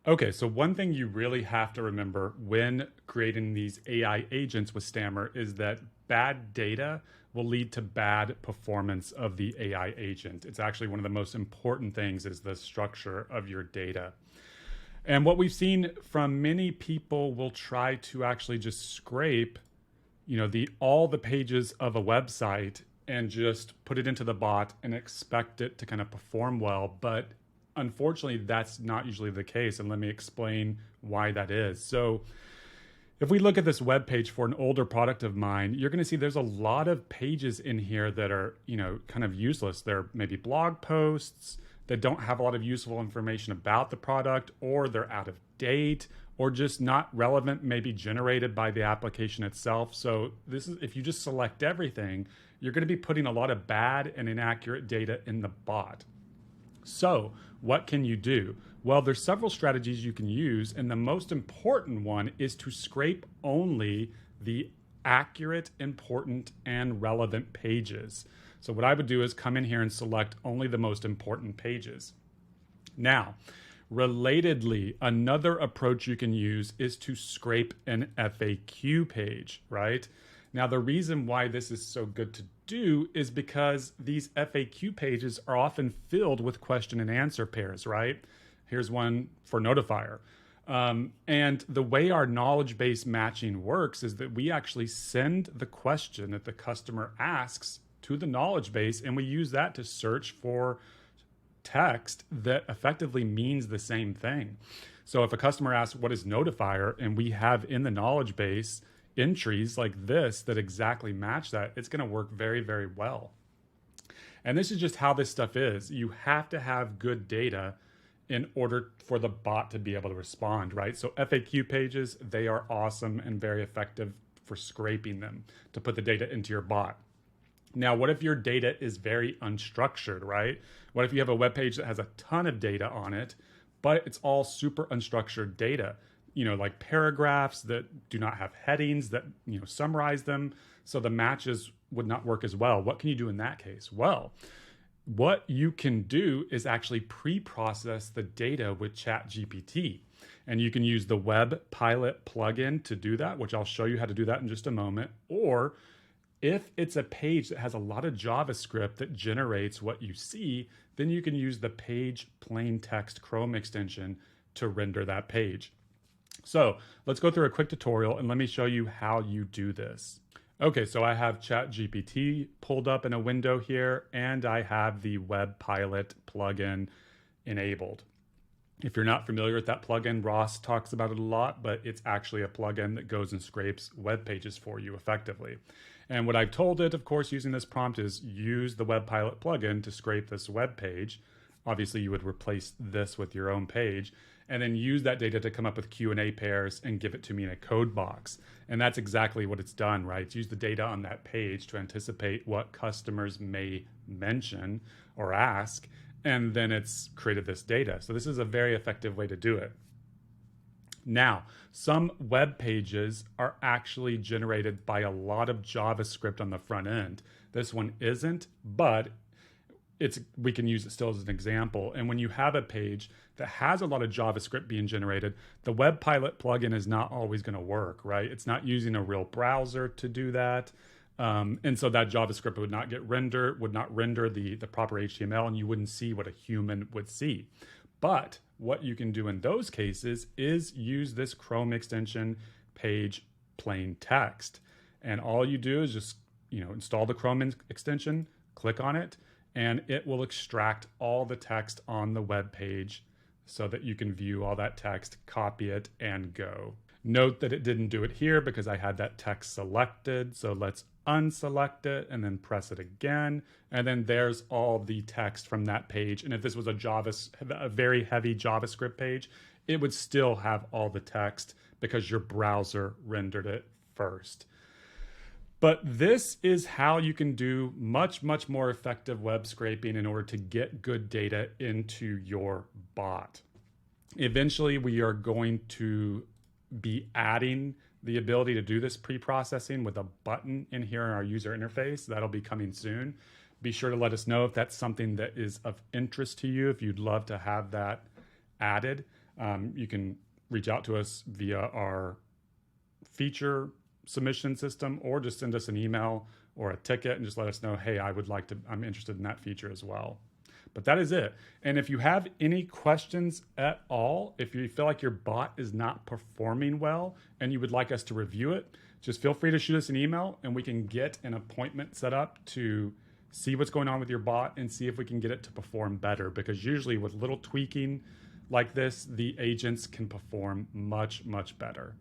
Okay, so one thing you really have to remember when creating these AI agents with Stammer is that bad data will lead to bad performance of the AI agent. It's actually one of the most important things is the structure of your data. And what we've seen from many people will try to actually just scrape, the all the pages of a website and just put it into the bot and expect it to kind of perform well, but unfortunately that's not usually the case, and let me explain why that is. So if we look at this web page for an older product of mine, you're going to see there's a lot of pages in here that are, kind of useless. They're maybe blog posts that don't have a lot of useful information about the product, or they're out of date, or just not relevant, maybe generated by the application itself. So this is, if you just select everything, you're going to be putting a lot of bad and inaccurate data in the bot. So what can you do? Well, there's several strategies you can use, and the most important one is to scrape only the accurate, important, and relevant pages. So what I would do is come in here and select only the most important pages. Now, relatedly, another approach you can use is to scrape an FAQ page, right? Now, the reason why this is so good to do is because these FAQ pages are often filled with question and answer pairs, right? Here's one for Notifier. And the way our knowledge base matching works is that we actually send the question that the customer asks to the knowledge base, and we use that to search for text that effectively means the same thing. So if a customer asks, what is Notifier? And we have in the knowledge base entries like this that exactly match that, it's going to work very, very well. And this is just how this stuff is. You have to have good data in order for the bot to be able to respond, right? So FAQ pages, they are awesome and very effective for scraping them to put the data into your bot. Now, what if your data is very unstructured, right? What if you have a web page that has a ton of data on it, but it's all super unstructured data? Like paragraphs that do not have headings that, summarize them. So the matches would not work as well. What can you do in that case? Well, what you can do is actually pre-process the data with ChatGPT. And you can use the Web Pilot plugin to do that, which I'll show you how to do that in just a moment. Or if it's a page that has a lot of JavaScript that generates what you see, then you can use the Page Plain Text Chrome extension to render that page. So let's go through a quick tutorial and let me show you how you do this. Okay, so I have ChatGPT pulled up in a window here, and I have the Web Pilot plugin enabled. If you're not familiar with that plugin, Ross talks about it a lot, but it's actually a plugin that goes and scrapes web pages for you effectively. And what I've told it, of course, using this prompt is use the Web Pilot plugin to scrape this web page. Obviously, you would replace this with your own page, and then use that data to come up with Q&A pairs and give it to me in a code box. And that's exactly what it's done, right? It's used the data on that page to anticipate what customers may mention or ask, and then it's created this data. So this is a very effective way to do it. Now, some web pages are actually generated by a lot of JavaScript on the front end. This one isn't, but we can use it still as an example. And when you have a page that has a lot of JavaScript being generated, the Web Pilot plugin is not always going to work, right? It's not using a real browser to do that. And so that JavaScript would not render the proper HTML, and you wouldn't see what a human would see. But what you can do in those cases is use this Chrome extension, Page Plain Text. And all you do is just, install the Chrome extension, click on it, and it will extract all the text on the web page so that you can view all that text, copy it, and go. Note that it didn't do it here because I had that text selected. So let's unselect it and then press it again. And then there's all the text from that page. And if this was a very heavy JavaScript page, it would still have all the text because your browser rendered it first. But this is how you can do much, much more effective web scraping in order to get good data into your bot. Eventually, we are going to be adding the ability to do this pre-processing with a button in here in our user interface. That'll be coming soon. Be sure to let us know if that's something that is of interest to you, if you'd love to have that added. You can reach out to us via our feature submission system, or just send us an email or a ticket and just let us know, hey, I'm interested in that feature as well. But that is it. And if you have any questions at all, if you feel like your bot is not performing well and you would like us to review it, just feel free to shoot us an email and we can get an appointment set up to see what's going on with your bot and see if we can get it to perform better. Because usually with little tweaking like this, the agents can perform much, much better.